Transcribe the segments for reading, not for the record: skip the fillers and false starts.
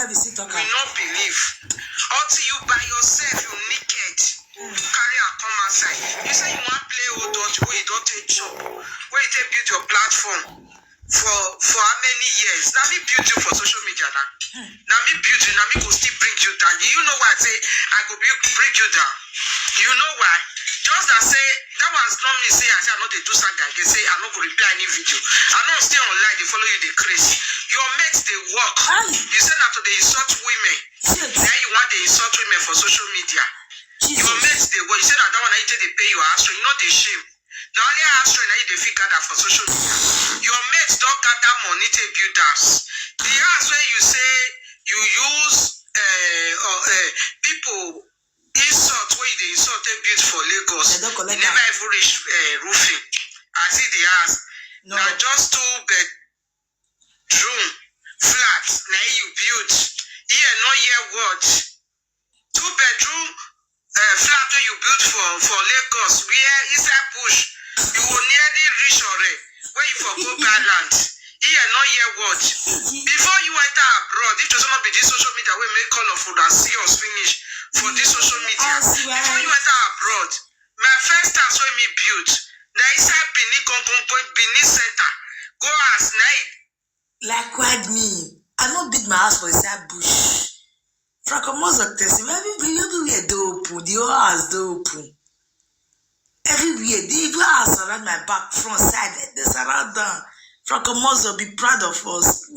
not believe. Until you by yourself, you naked. You carry and come outside. You say you want to play old dodge where you don't take job, where you take build your platform for how many years? Now me build you for social media now. Now me build you, now me go still bring you down. You know why I say I go bring you down? You know why? Just that say that was not me say I say I know they do something. They say I not go reply any video. I know stay online, they follow you, they crazy. Your mates they work. You say that they insult women. Now you want they insult women for social media. Your mates they work. You say that one I they pay you astro. You know they shame. Now only astro now they figure that for social media. Your mates don't gather money to build us. The house where you say you use people insult where they insult they build for Lagos. They never even reach roofing. I see the house. No. Now just 2 bedroom flats. Now you build. Here no year what? 2 bedroom flat where you build for Lagos. Where is that bush? You will nearly reach already. Where you for go Garland. Here no year what? Before you enter abroad, it does not be this social media we make call of food and see us finish for this social media. Before you enter abroad, my first house where me build. Now is that Benin Center. Go ask night. Like what me? I don't build my house for inside bush. Francomoso test everywhere they open, the whole house they open. Everywhere, they even house around my back, front, side, they surround them. Francomoso be proud of us.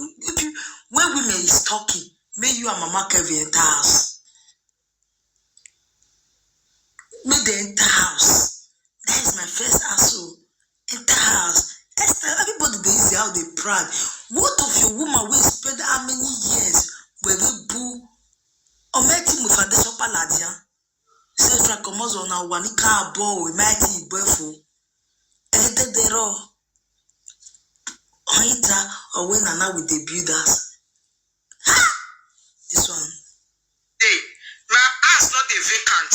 When women is talking, may you and Mama Kevin enter house. May they enter house. That is my first household. Enter house. Everybody they see how they proud. What of your woman will spend how many years where they boo or make him with foundation paladia? Say Francomoso na wanika abo we might be boyful. Ede dero. Oita or when and now with the builders. Ha! This one. Hey, my house not a vacant.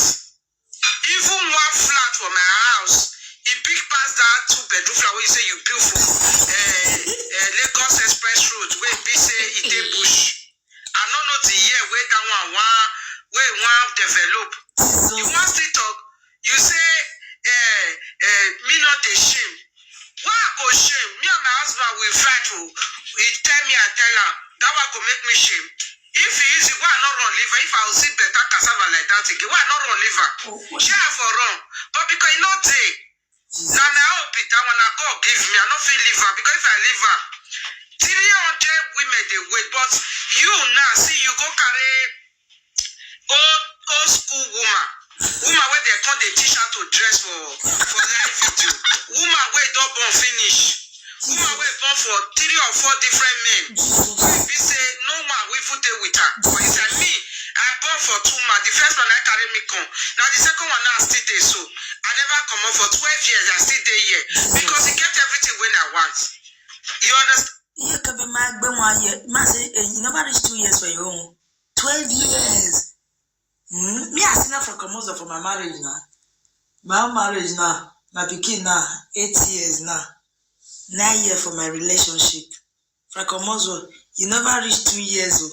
Even one flat for my house, it big past that 2 bedroom flat where you say you build for Lagos Express Road where we say it a bush. I don't know the year where that one develop. You want to talk? You say me not the shame. Why I go shame? Me and my husband will fight. He tell me, I tell her that one go make me shame. If he is, why not run liver? If I will see better cassava like that again, why not run liver? Share for wrong. But because you know they, now I hope it, that one I God give me, I not feel liver. Because if I liver, 300 women they wait. But you now see you go carry old school woman where they come they teach how to dress for live video. Woman where don't born finish. Woman where born for 3 or 4 different men. If you say no man we put it with her. But it's like me, I born for 2 man. The first one I carry me come. Now the second one now still there. So I never come up for 12 years. I still there here because he kept everything when I want. You understand? Yeah, could be my Ben 1 year. You never reach 2 years for your own. 12 years. Me I seen Francomoso for my marriage now. My marriage now. My pikin now. 8 years now. 9 years for my relationship. Francomoso, you never reach 2 years old,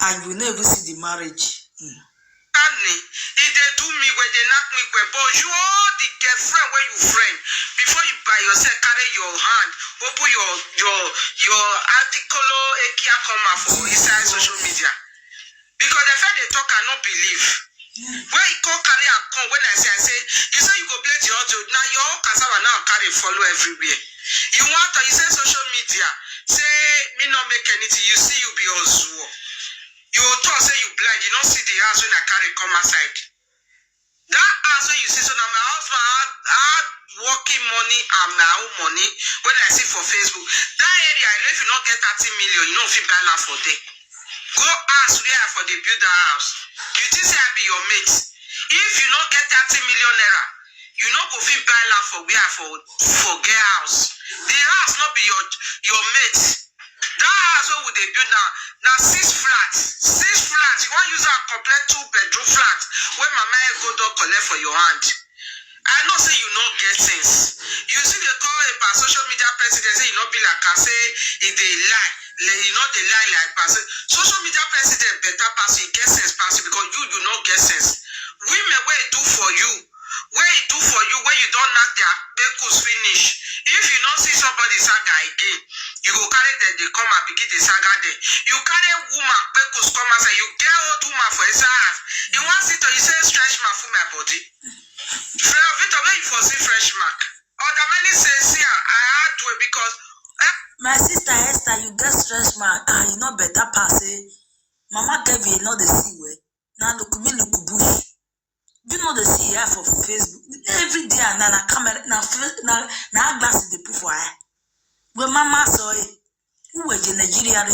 and you never see the marriage. If they do me where they knock me where, but you all the girlfriend where you friend before you by yourself carry your hand, open your article ekia comma for inside social media. Because the fact they talk I not believe. Where you go carry and come when I say you say you go play the audio now your own cassava now carry follow everywhere. You want to you say social media say me not make anything you see you be on Zoom. You talk say you blind, you don't see the house when I carry come outside. That house when you see, so now my husband had working money and my own money when I see for Facebook. That area, if you not get 30 million, you don't feel bad now for day. Go ask where for the build the house. You think say I be your mate. If you not get 30 million naira, you not go feel bad now for where for get house. The house not be your mate. That house where would they build now 6 flats. 6 flats. You want to use a complete 2 bedroom flat where mama go down collect for your hand. I know say you not get things. You see they call a social media president say you not be like I say if they lie. you know they lie like person. Social media president better pass you get sense pass you because you not get sense. Women where it do for you, where it do for you, where you don't knock their bakers finish. If you don't see somebody saga again, you go carry them, they come and begin the saga there. You carry woman bakers come and say you get old woman for his ass. You want to you say stretch mark for my body. Victor, where you for see fresh mark? Or the many say see I had to it because my sister Esther, you get stress mark. You know better pass it. Mama Kevin, you know the see way. Now look me look bush. You know the see here for Facebook. Every day and now camera now glasses they put for her. When mama saw it, who was in Nigeria?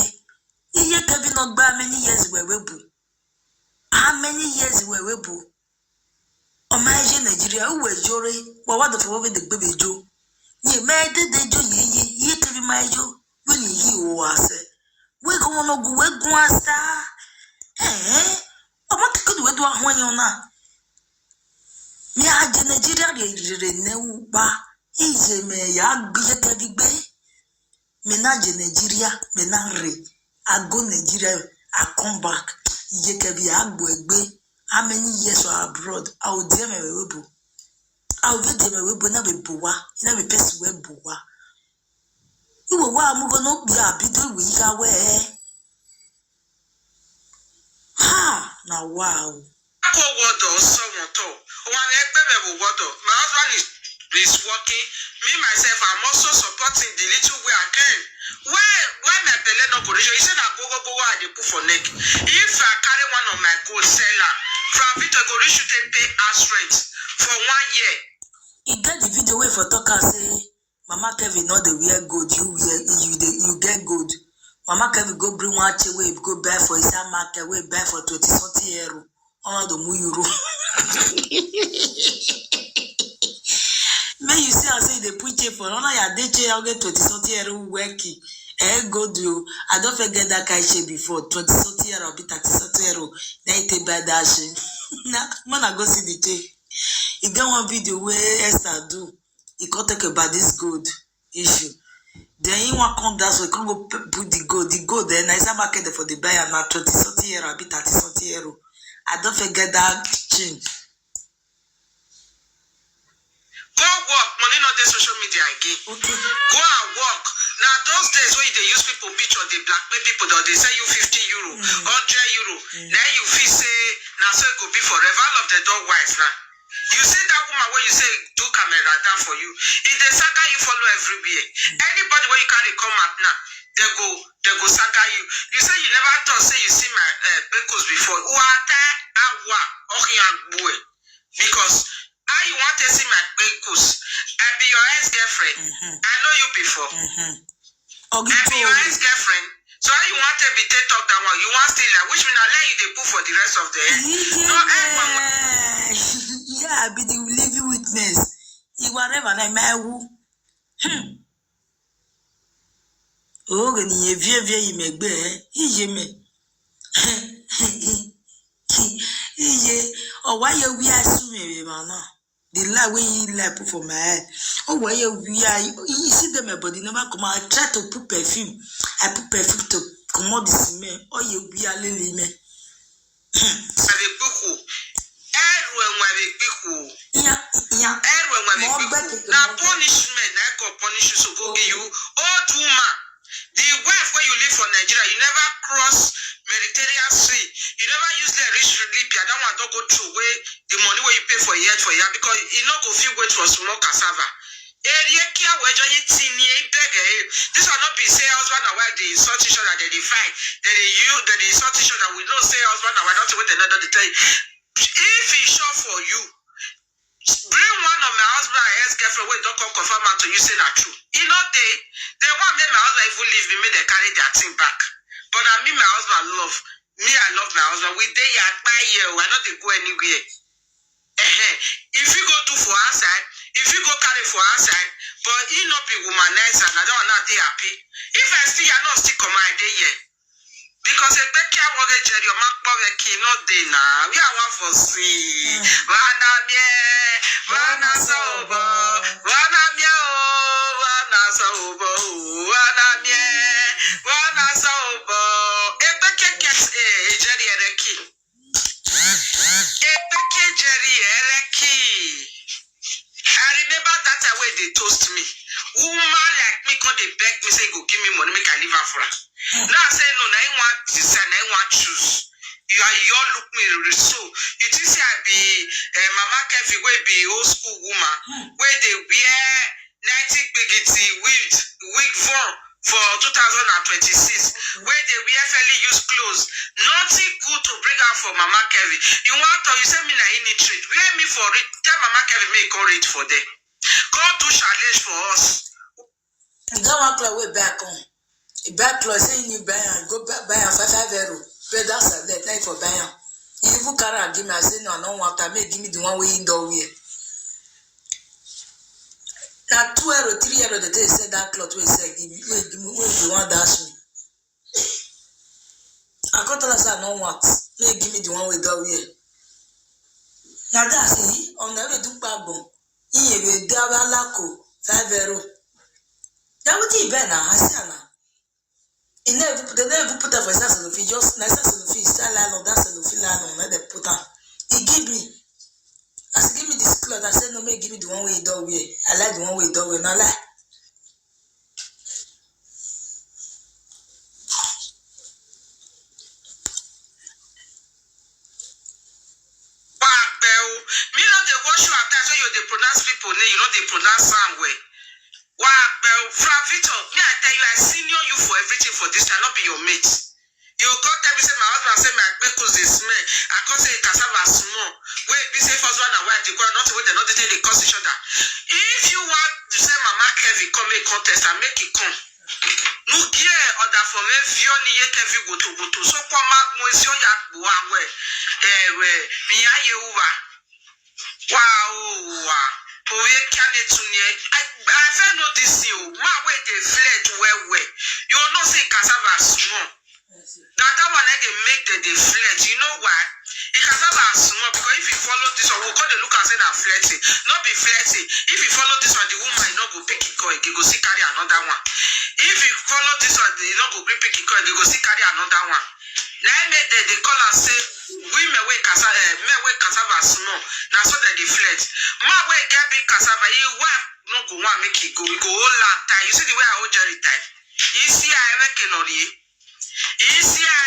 He Kevin not by many years where we boo. How many years where we boo? On my Nigeria, who was Jory? Well, what the for the baby Joe? Ye made the Joe ye to be my Joe. When he was we go on go we go star. Eh? I want to go to do when you're not. Me a Nigeria ne ba ije me ya gbe ke bi me na Nigeria me na re I go Nigeria I come back ije ke bi agbo egbe how many years abroad I will dey me webo I will dey me webo na be bowa na be person we bowa iwo wa mu go no bi abido we ka we ha na wow my husband is working. Me myself, I'm also supporting the little way I can. Why my belly no go reach? You said I go I dey put for neck. If I carry one of my gold seller, from Victor go reach you take pay house rent for 1 year. You get the video where for talker say, Mama Kevin not the wear gold, you get gold. Mama Kevin go bring one chair way go buy for his market, way buy for 20 €. All the €. May you see, I say they put it for honor ya day chair, I'll get 20 €. Working. Go do. I don't forget that kind shit before 20 €, or be 30 €. Then you take by that shit. Now, when I go see the chair, you get one video where Esther do. He can't talk about this gold issue. Then he want come down, so he can't go put the gold. The gold then I say market for the buyer now 20 €, or be 30 €. I don't forget that change. Go work, money not the social media again. Okay. Go and work. Now those days when they use people picture, they blackmail people, they say you €50, €100. Then you feel say, now so it could be forever. All of the dog wise now. You see that woman when you say do camera down for you. If they saga you follow everywhere. Anybody when you carry come up now, they go saga you. You say you never thought say you see my bakers before. Because how you want to see my bakers? I be your ex-girlfriend. I know you before. I be your ex-girlfriend. So how you want to be take talk that one? You want still like which mean I let you they put for the rest of the year. No, yeah, I be the living witness. You whatever I may woo. Oh, and ye vie me be, he me. Oh, why you we assume, man? The lie way he like put for my head. Oh, why you see them, but they never come. I try to put perfume. I put perfume to come out this man. Oh, you be a lily me. Yeah. Now punishment, I go punish you, so go give you. Old woman, the wife where you live for Nigeria, you never cross Mediterranean Sea. You never use the rich Libya. That one don't go through way the money where you pay for year because you know go feel wait for small cassava. This will not be say husband and wife they insult each other, they fight, they insult each other. We don't say husband and wife, don't say what they not tell you. If he short for you, bring one of my husband and ex-girlfriend wey don't come confirm out to you say na true. You know they want make my husband even leave me, make they carry their thing back. But me, my husband I love my husband. We dey here by year, I know they go anywhere. If you go do for outside, if you go carry for outside, but he not be womanizer, and I don't want to happy. If I see I not still come out day here. Because a baby I want to tell you, my power key not day now. We are one for see. Wana sobo, wana sobo, wana choose. You look me so. You think say I be Mama Kevin wey be old school woman where they wear 90 bigity wig for 2026 where they wear fairly used clothes. Nothing good to bring out for Mama Kevin. You want to you say me na illiterate. Wear me for it. Tell Mama Kevin make go read for them. Go do challenge for us. You don't want to way back on. Back close say you buy and go back buy and 5 euro. But that's a let like for buy. You even carry and give me I say no, I don't want to make give me the one way in the way. Now 2 euro, 3 euro the day said that cloth will say give me the one dash me. I got tell us I don't want. May give me the one with the way. Now that's it. On every do backbone. He will double lako 5 euro. That would be better. I say now. They never put up for Sassolofi, just nice Sassolofi, style line that Sassolofi line on the put up. He give me. I said, give me this cloth. I said, no, may give me the one way dog way. I like the one way dog way, not like. Me know they wash you at times when you they pronounce people name, you know they pronounce sound way. Fra Victor, me I tell you, I senior you for everything for this, I not be your mate. You can't tell me say my husband say my because they smell. I can't say cassava small. Wait, be say first one and wife they go not wait, they not they cause each other. If you want to say Mama Kevin come make contest and make it come. No gear other for me Vioni ye Kevin go to so kwa mag mo is your yak buangwe. Me ya ye uwa. Wow. Oh, you can't to me. I feel no this you. My way they fled well. You not say cassava small. That one I can make they fled. You know why? It cassava small because if you follow this one, we'll call the look and say that flirting. Not be flirting. If you follow this one, the woman not go pick it coin. They go see carry another one. If you follow this one, they not go pick it coin. They go see carry another one. Now made they call and say we may wait cassava small. Now so that they fled. My way get big cassava. You wife no go want make it go. We go all long time. You see the way I hold Jerry type. You see I reckon on you. You see I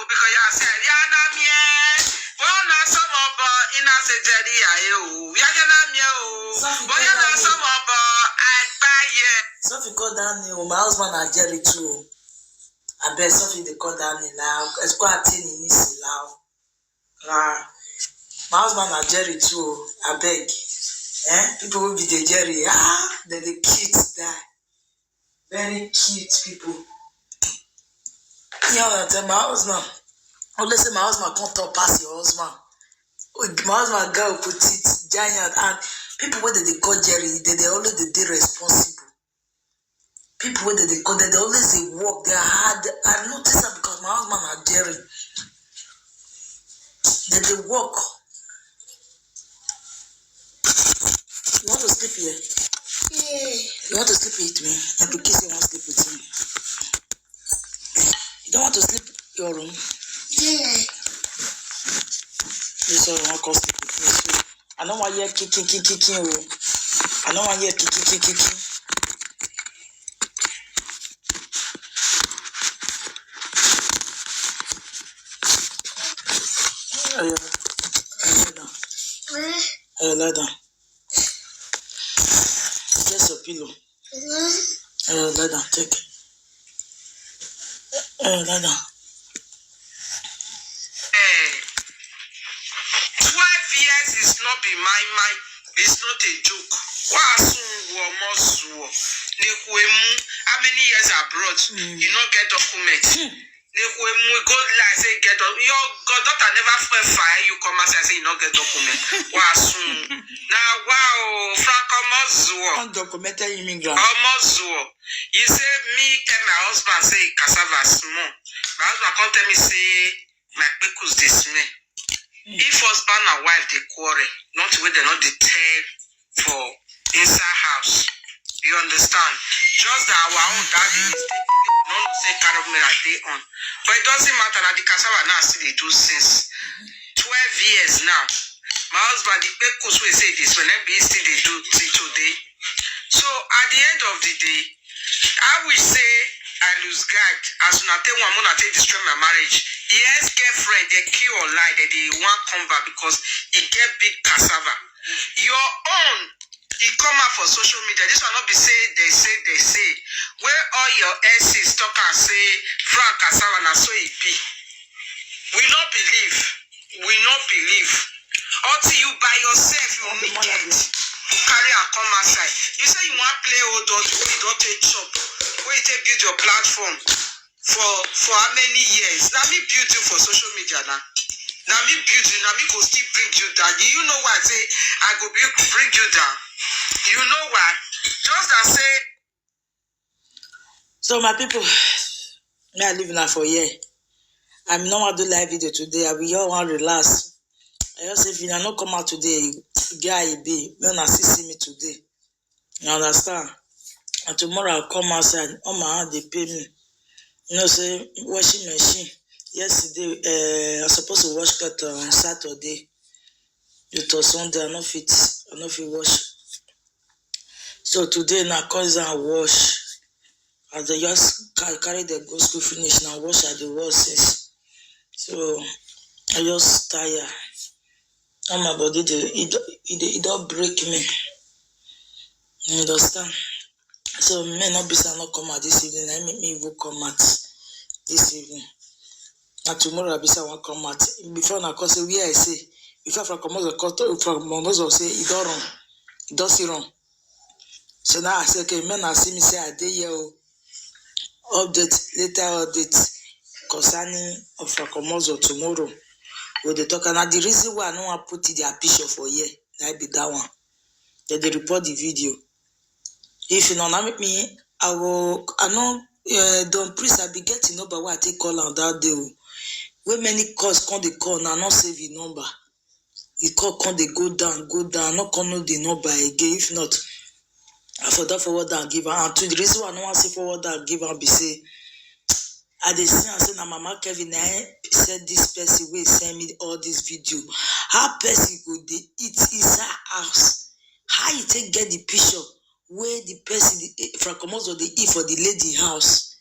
because you said yeah na me. Well na some of in a say Jerry I ya na me but ya na some of I buy yeah. So if you call down my husband and Jerry too. I bet something they call down now. It's quite a thing in this now. My husband and Jerry too. I beg. People will be the Jerry. Then the kids die. Very cute people. Yeah, my husband. Let's say my husband can't talk past your husband. My husband girl put it giant and people when they call Jerry, they always they responsible. People when they call they always they work, they are hard. I notice that because my husband and Jerry. They work. You want to sleep here? Yeah. You want to sleep with me? And to kiss you want to sleep with me. You don't want to sleep in your room? Yeah. You saw you want to sleep with me. So I don't want you kicking. I don't want you kicking. Lie down. Just a pillow. Lie down. Take it. Lie down. 12 years is not be my mind. It's not a joke. How many years abroad? You not get documents. We go like say get up. Your daughter never fire you come and say you not get document. Wow soon. Now wow Franco Mozuo. Undocumented immigrant. Mozuo. You say me tell my husband say cassava small. My husband come tell me say my pickles they smell. If husband and wife they quarrel, not where they not they tell for inside house. You understand? Just that our own daddy is not say carry me like they on. But it doesn't matter that the cassava now still they do since 12 years now. My husband the pecos will say this when be still they do till today. So at the end of the day, I will say I lose guard. As una tell one mona take destroy my marriage. Yes, girlfriend, they kill or lie, they want come back because he get big cassava. Your own, he come out for social media. This will not be say, they say. Where all your exes talk and say, Frank cassava, na so it be. We not believe. Until you by yourself, you naked. You carry and come outside. You say you want play old dog, you don't take chop. Where you take build your platform for how many years? Now me build you for social media now. Now me build you, now me go still bring you down. You know why I say I go bring you down? You know why? Just that say. So my people, me I live now for a year. I'm not going to do live video today. I will all want to relax. I just say if you not come out today, guy be. You not see me today. You understand? And tomorrow I'll come outside. On my hand they pay me. You know, say washing machine. Yesterday, I was supposed to wash cut on Saturday. It was Sunday. I not fit wash. So today now cause I wash. As they just carry the go school finish now wash at the wall since. So I just tired. And my body it don't break me. You understand? So may not be say not come out this evening. I make me even come out this evening. Now tomorrow I be say I want come out. Before I call say where I say before I come out from Momozo say it don't wrong. It don't see wrong. So now I say okay, men I see me say I did here later update concerning of Rakomozo tomorrow. With the talk and the reason why I don't want to put their picture for here, that be that one. Then they report the video. If you don't make me, I know Don Priest I be getting number why I take call on that day. When many calls come they call now not save the number. The call come they go down, not come know the number again. If not, I for that forward and give her. And to the reason why I don't want to say forward and give her be say I dey see and say na Mama Kevin said this person will send me all this video. How person go dey eat inside house? How you take get the picture where the person from Komodo dey eat for the lady house?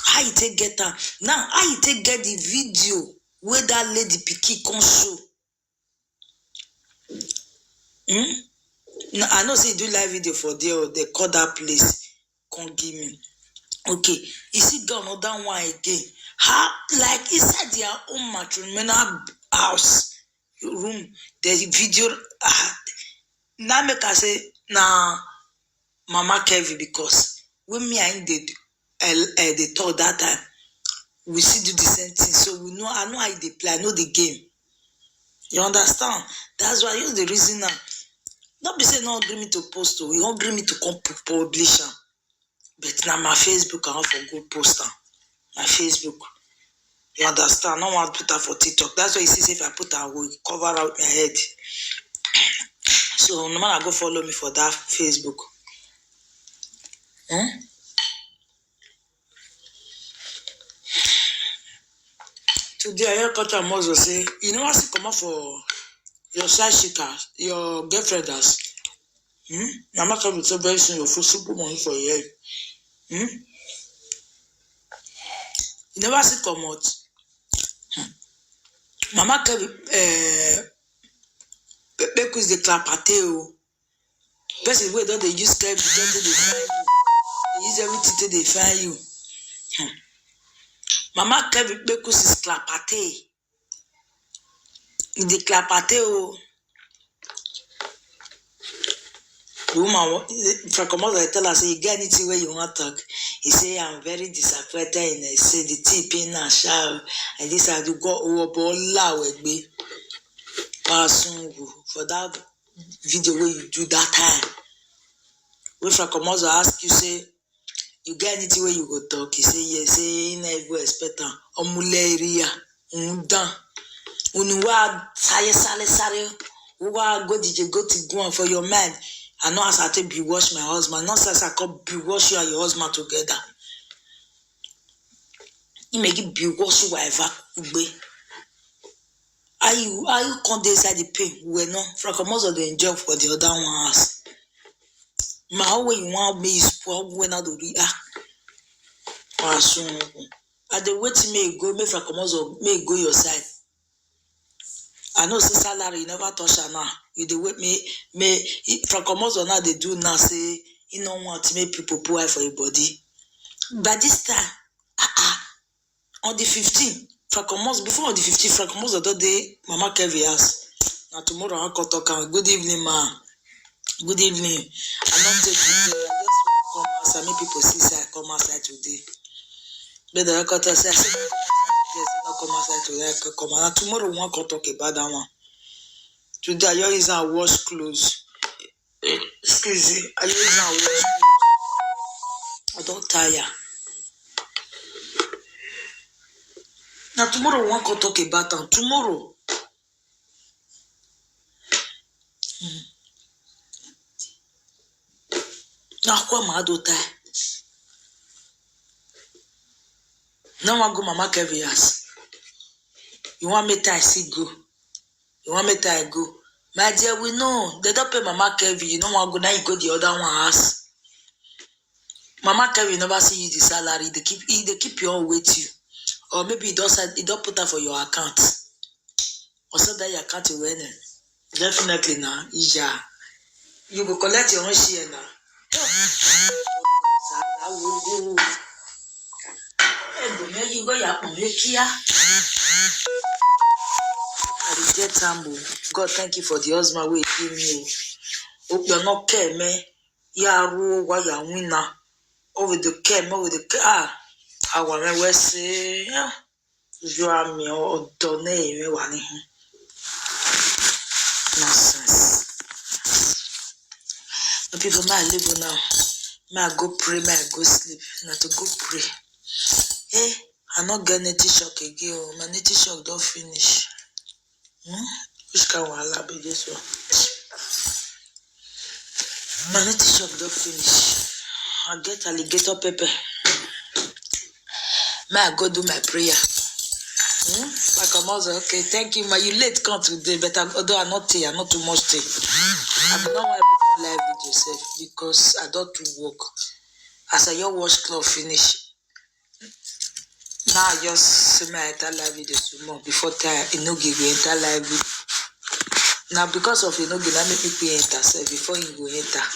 How you take get that? Now how you take get the video where that lady pikin come show? Now, I know say you do live video for there or they call that place. Come give me. Okay, you see go another one again. How like inside their own matrimonial house room, the video now make I say nah Mama Kevin because when me and they talk that time, we see do the same thing. So we know I know how they play, I know the game. You understand? That's why you the reason now. Not be say no agree me to post to, you don't agree me to come publish am. But now my Facebook I want for good poster. My Facebook. You understand? I don't want to put her for TikTok. That's why you see if I put her, I will cover out my head. So no man go follow me for that Facebook. Today I hear Kota Mozo say, you know what come up for your side shakers, your girlfrienders. Mama come with so very soon your full super money for your head. You never see come out. Mama Kevin because the clapateo. Person wey don dey use Kevin to dey find you. They use everything to dey find you. Mama Kevin because is clapate. In the clapateo. The woman from Komodo I tell her say you get anything where you want to talk. He say I'm very disappointed in it. Say the tipping and shower and this I do go over loud with me. For that video where you do that time. When from Komodo ask you say you get anything where you go talk. He say yes. Say you never expect am. Omuleria undan. Unuwa sare. Uwa go DJ go to go on for your man. I know as I take be wash my husband. Not as I come be wash you and your husband together. You make it be wash you whatever. Are you come there inside the pain? We no from most of the enjoy for the other one house. My way you want me is poor when I do react. At the wait me go, me from Komozo, me go your side. I know say salary you never touch her now. You the wait me from Komozo now they do now say you don't want to make people poor for your body. But this time, on the 15th, Frakomos, before on the 15th, Frakomos the other day, Mama Kevi asked. Now tomorrow I can talk. Good evening, ma. Good evening. I don't take it. I just want to come outside. Many people see say I come outside today. But the record say I said not come outside today. I can come out. Tomorrow we can talk about that one. Today I use our wash clothes. Excuse me. I use our wash clothes. I don't tire. Now tomorrow we can talk about them. Tomorrow. Now come out do tie. Now I go Mama Kevi ask. You want me to I see go? You want me to I go? My dear, we know they don't pay Mama Kevi. You don't want to go now. You go the other one ask. Mama Kevi never see you the salary. They keep you on with you, or maybe it don't put that for your account. Or so that your account you win. Definitely now, you go collect your own share now. You go your I reject Tambo. God, thank you for the husband we give me. Hope you're not care, man. Yeah, why you winner. Over the care, over the car. I want to say, yeah. You are me or donate me one. Nonsense. The people might live now. May I go pray, may I go sleep. Not to go pray. Hey, I'm not getting a shock again. My native shock don't finish. Which can I be this one? My native shock don't finish. I get alligator pepper. May I go do my prayer? Like I'm also okay. Thank you, ma. You late come today, but although I'm not here, I'm not too much tea. I don't want everything live with yourself because I don't do work. As I your wash cloth finish. Now I just see my entire live video tomorrow before time Inogi go enter live video. Now because of Inogi, that make me enter self before you go enter.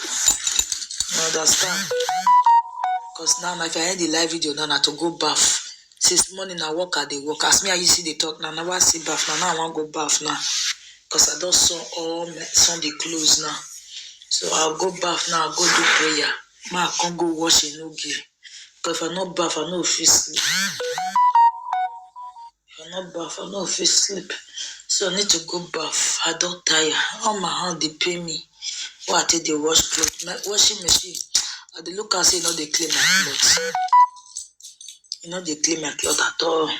You understand? Because now if I end the live video, now I have to go bath. Since morning I work at the work. As me I used to see the talk now. Now I see bath now I want to go bath now. Because I don't saw all my Sunday clothes now. So I'll go bath now, I'll go do prayer. Ma I can't go wash Inogi. Because if I not bath, I no fit sleep. If I not bath, I no fit sleep. So I need to go bath. I don't tire. All my hand they pay me. Why I take the wash clothes? My washing machine. I dey look and say they clean my clothes. They clean my clothes at all.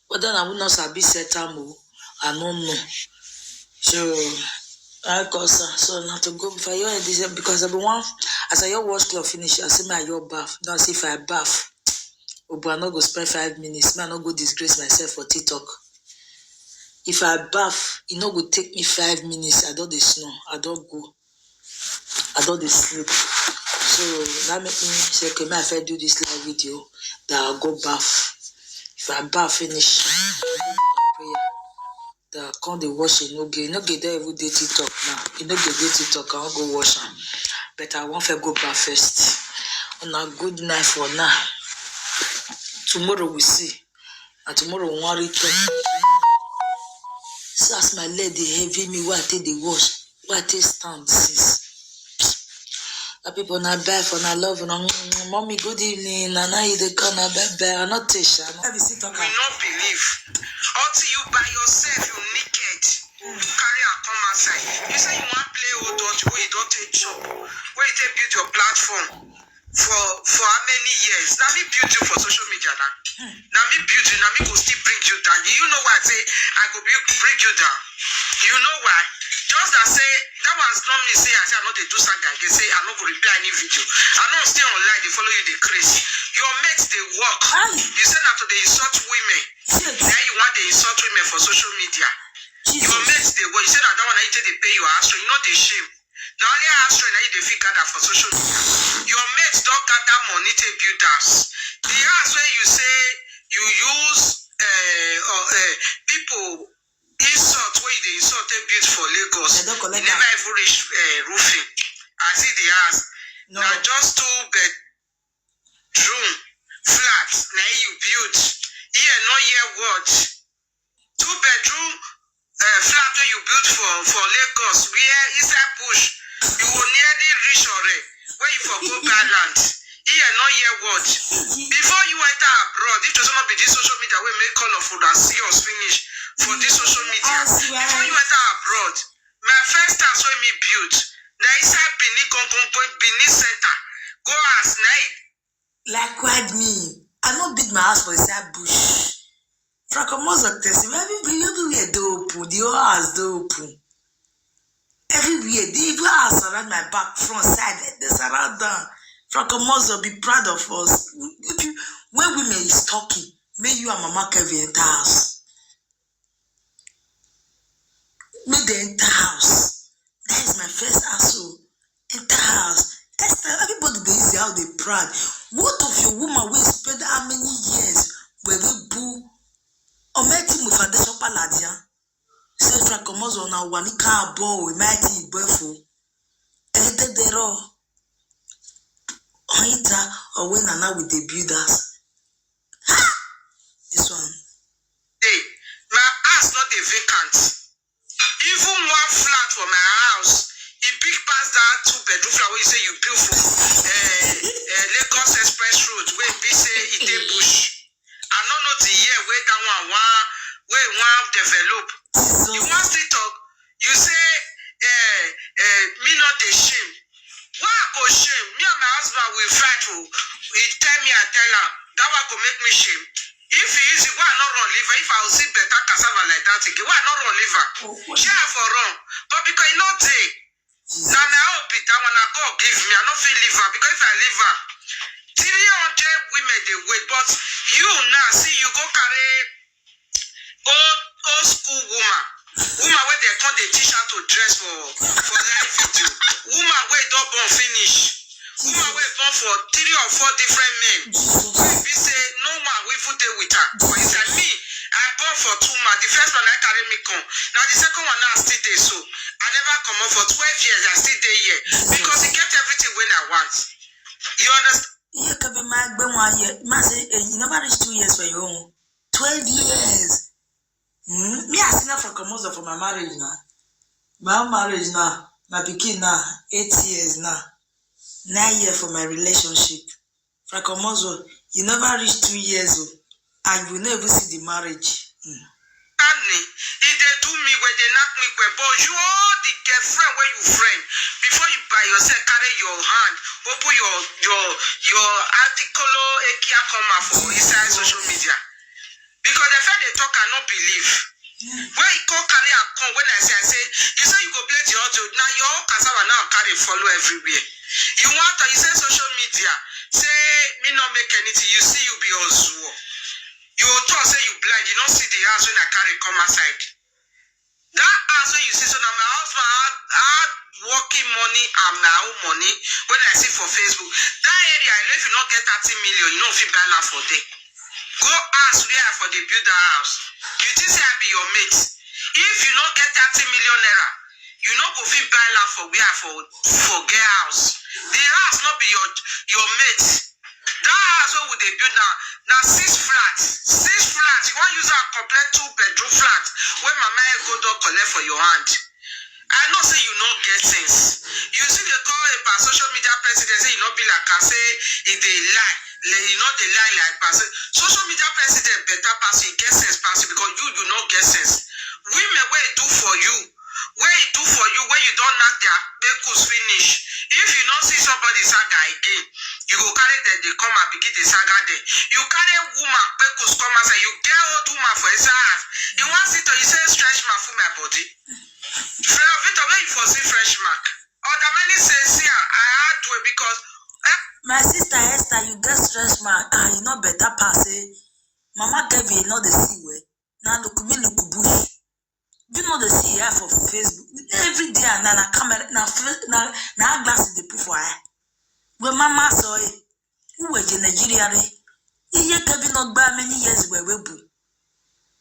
But then I will not sabi set time. I don't know. So I so now to go if I hear this because everyone as I your wash cloth finish, I say my your bath. Now see if I bath. But I not go spend 5 minutes. Man, I not go disgrace myself for TikTok. If I bath, it not go take me 5 minutes. I don't snow. I don't go. I don't sleep. So that make me say, okay, may I first do this live video that I'll go bath. If I bath finish, prayer. That can't they wash it? No get there every day TikTok now. You know get TikTok. I won't go wash them. But I want to go bath first. On a good night for now. Tomorrow we see. And tomorrow we want to return. So as my lady heavy me, why I take the wash? Why I take stand sis? People not bad for not love. Mommy, good evening. And now you they come not bad. I'm not Tisha. We not believe. Until you by yourself, you naked. You carry and come outside. You say you want to play old dodge where you don't take job. Where you take build your platform for how many years? Now me build you for social media now. Now me build you. Now me go still bring you down. You know why I say I go bring you down. You know why? Just that say that was not me say I say I'm not they do saga again. Say I'm not going to reply any video. I don't stay online. They follow you. They crazy. Your mates they work. You say that to they insult women. Now you want they insult women for social media. Jesus. Your mates they work. You say that one I they pay you ass. So you know they shame. The only house rent that you fit gather for social media. Your mates don't gather money to build house. The house where you say you use people insult where they insult they build for Lagos. You never even reach roofing. I see the house. No. Now just 2 bedroom flats. Now you build. Here no year what? 2 bedroom flat where you build for Lagos. Where is that bush? You will nearly reach already. Where you for go land. Here no year what? Before you enter abroad, it does not be this social media we make call of food and see us finish for this social media. Before you enter abroad, my first house when me built. Now is that Benin Center. Go as night. Like what me? I don't build my house for inside bush. Francomoso test everywhere open. The whole house open. Everywhere, the house around my back, front, side, they surround them. Francomoso, be proud of us. When women is talking, may you and Mama Kevin enter house. May they enter house. That is my first asshole. Enter house. Everybody they see how they proud. What of your woman will spend how many years where we boo or met him with foundation paladia? Say Francomoso na wanika abo we might eat buffo. Ededero. Oita or when and now with the builders. This one. Hey, my house not a vacant. Even one flat for my house. He big past that 2 bedroom flat where you say you build for Lagos Express Road where we say it a bush. I don't know the year where that one develop. You want to talk? You say me not the shame. Why I go shame? Me and my husband will fight. He tell me I tell her that one go make me shame. If he is why not run liver? If I will see better cassava like that again, why not run liver? Share for wrong. But because you not take. Now I hope it that one God give me. I don't feel liver because if I liver, 300 women they wait. But you now see you go carry old school woman where they come they teach her to dress for live video. Woman where don't born finish. Woman where born for 3 or 4 different men. We say no man we put it with her. But it's like me. I born for 2 months. The first one I carry me come. Now the second one now still there so. I never come up for 12 years. I still there here because he kept everything when I want. You understand? Yeah, can be my 1 year. You never reach 2 years for your own. 12 years. Me I seen from Francomoso for my marriage now. My marriage now. My pikin now. 8 years now. 9 years for my relationship. Francomoso, you never reach 2 years old. And you never see the marriage. If they do me where they knock me where but you all the girlfriend where you friend before you buy yourself carry your hand open your article ekia comma for inside social media because the fact they talk I not believe where you go carry and come when I say you say you go play the audio now your cassava now carry follow everywhere you want to you say social media say me not make anything you see you be also. You talk say you blind, you don't see the house when I carry come outside. That house when you see, so now my husband had working money and my own money when I see for Facebook. That area, if you not get 30 million, you don't feel buy land for day. Go ask where for the build the house. You think say I be your mate. If you not get 30 million naira, you not go feel buy land for where for get house. The house not be your mate. That house what would they build now 6 flats. 6 flats. You want use a complete 2 bedroom flat where mama go down collect for your hand. I know say you not get sense. You see they call a social media president say you not be like I say if they lie. You know they lie like person. Social media president better pass you get sense pass you because you not get sense. Women where it do for you. Where it do for you when you don't knock their bakers finish. If you not see somebody saga again, you go carry them, they come and begin the saga there. You carry woman, bakers come and say, you get old woman for his house. You want to you say stretch mark for my body. Fair Victor, where you for see fresh mark? Or the many say, see, I had to it because my sister Esther, you get stretch mark and you know better pass it. Mama gave you know the see way. Now look me look bush. You know the see here for Facebook. Every day and na camera na glass the proof for her. When mama saw it, who was in Nigeria? Iye Kevin not by many years where we boo.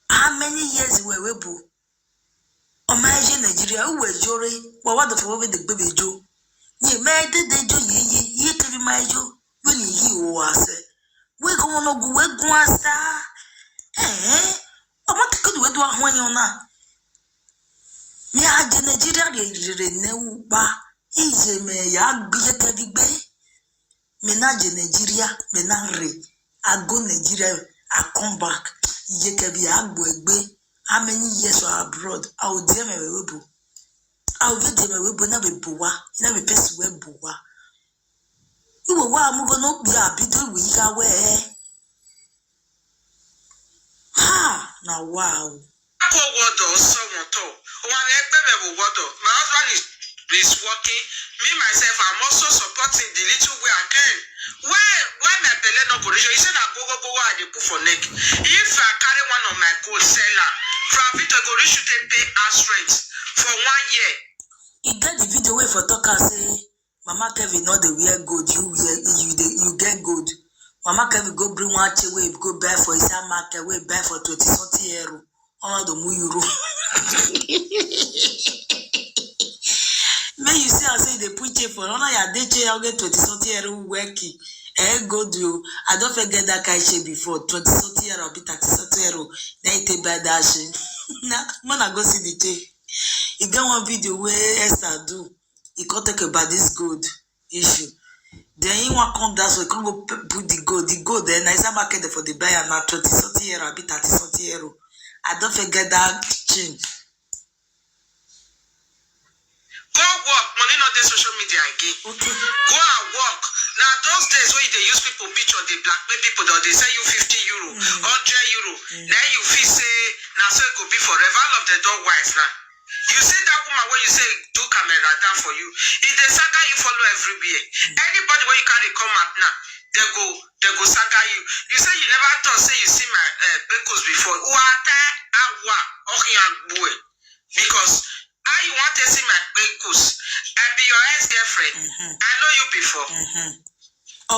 How many years were we boo? Imagine Nigeria, who was Jory, what the for the baby Joe. Ye made the Joe, ye Kevin my Joe, when he was. We go on go we go star. Eh? I want to go do when you na. Me a Nigeria re ba. Ije me ya gbe Kevin be. Me na Nigeria, me na re. I go Nigeria, I come back. Ije Kevin agbo egbe. How many years are abroad? I will deal me webo. I will deal me webo na be boa. Na be person we boa. You will move on be a bit we away. Ha! Now wow. My husband is working. Me myself, I'm also supporting the little way I can. Why my belly no go? You said I go I dey put for neck. If I carry one of my gold seller, from Victor go reach to pay house rent for 1 year. You get the video where for talk say, Mama Kevin not the wear gold, you get gold. Mama Kevin go bring one chair way, go buy for his market, way buy for 20 something euro. On the euro. May you see I say they put it for honor ya day chair, I'll get 20 something euro working. Go do. I don't forget that kind shit before 20 something euro, be 30 something euro. Then you take by that shit. Now, when I go see the chair. You get one video where Esther do. He can't talk about this gold issue. Then he want come down so he can't go put the gold. The gold then I say market for the buyer now 20 something euro, a bit 30 something euro. I don't forget that change. Go work, money not the social media again. Okay. Go and work. Now those days when they use people picture, they blackmail people, they say you 50 euro, 100 euro. Then you feel say now so it could be forever. All of the door wise now. You see that woman where you say do camera down for you. If they saga you follow everywhere. Anybody where you carry come up now, they go saga you. You say you never thought say you see my pickles before. Because how you want to see my pickles? I be your ex-girlfriend. I know you before. I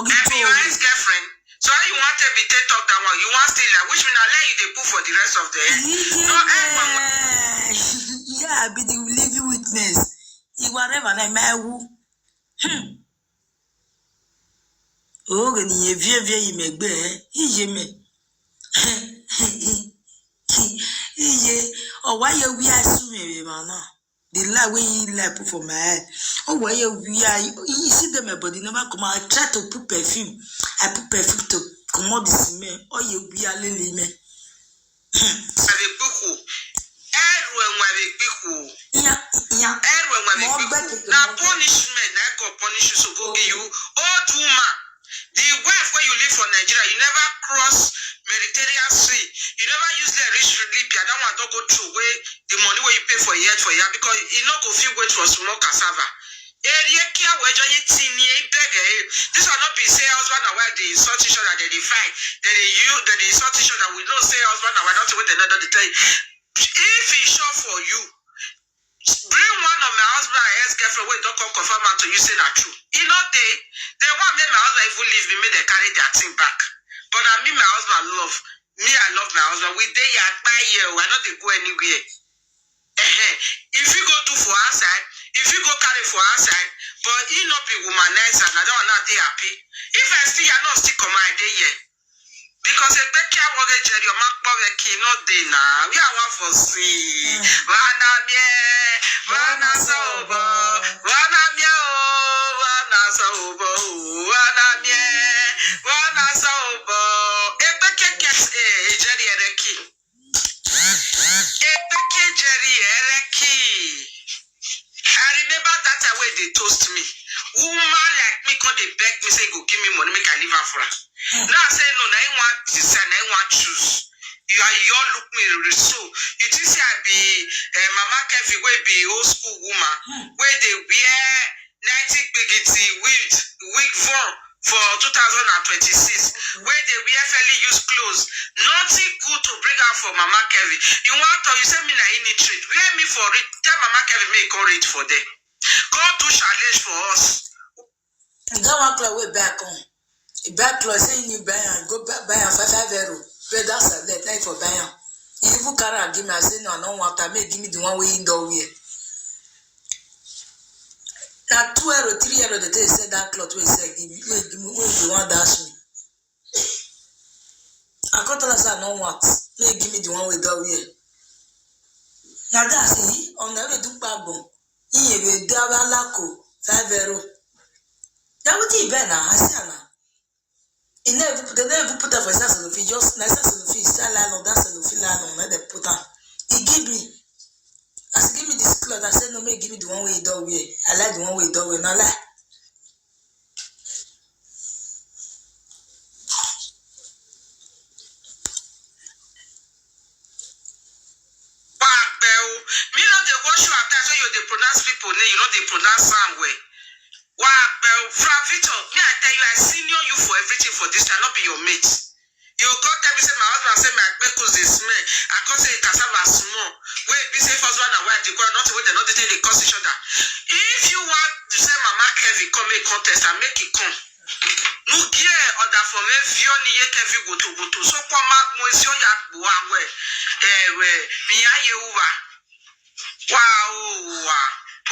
be your ex-girlfriend. So how you want to be take talk that one? You want still like which mean I let you they put for the rest of the year. No, yeah, I be the living witness. You whatever na mewu. Oh, ni evie imegbe ije me. Ije oh why you we assume man na. The lie wey he lie put for my head. Oh why you see them my body never come. I try to put perfume. I put perfume to come out the smell. Oh you be a lily me. Yeah. Now punishment, I go punish you, so go give you. Old woman, the wife where you live for Nigeria, you never cross Mediterranean Sea. You never use the rich Libya. That one don't go through way the money where you pay for year because you not go feel wait for small cassava. This will not be say husband and wife they insult each other, they fight, they insult each other. We don't say husband and wife, don't wait another to tell you. If he short for you, bring one of my husband and ex-girlfriend wey don't come confirm out to you say that true. You know they want make my husband even leave me, make they carry their thing back. But I mean my husband love. Me, I love my husband. We dey here by year, I know they go anywhere. If you go do for outside, if you go carry for outside, but he not be womanizer, and I don't not dey happy. If I still I not still come out day here. Because a becky mortgage your mark poverty not day now. We are one for see. Wana sobo, wana sobo, wana sobo. A becky gets a jerry ereki. A becky jerry ereki. I remember that way they toast me. Woman like me call they beg me say go give me money make I live her for her. Now I say no, I want design, I want choose. You look me so. You think say I be Mama Kevin wey be old school woman where they wear 90 bigity wig for 2026, where they wear fairly used clothes. Nothing good to bring out for Mama Kevin. You want to, you say me na illiterate. Wear me for it. Tell Mama Kevin make go read for them. God do challenge for us. That one clock way back on. Back clock say you buy and go back buy and 5 euro. But that's a let night for buy. You even carry and give me, I say no, I don't want to make give me the one way in the way. Now 2 euro, 3 euro, they say that cloth will say give me the one dash me. I can't tell us I don't want. May give me the one with the way. Now that's it. On the way to Babon. He will double lacko 5 euro. That would be better. I say now. They never put up for Sassofi, just nice Sassofi, style on that Sassofi land on the put up. He give me. I said, give me this cloth. I said, no, may give me the one way you don't wear. I like the one way you don't wear. Not like. Me not the wash you after so you they pronounce people name, you know they pronounce sound way. Fra Victor, me I tell you, I senior you for everything for this time, not be your mate. You go tell me say my husband say my because they smell. I can't say cassava small. Wait, be say husband and wife they go not the way they not they cause each other. If you want to say Mama Kevin come make contest and make it come. No gear other for me view ni ye Kevin go to. So come out mo isi o ya gbo awe. Mi ya ye uwa. Wow.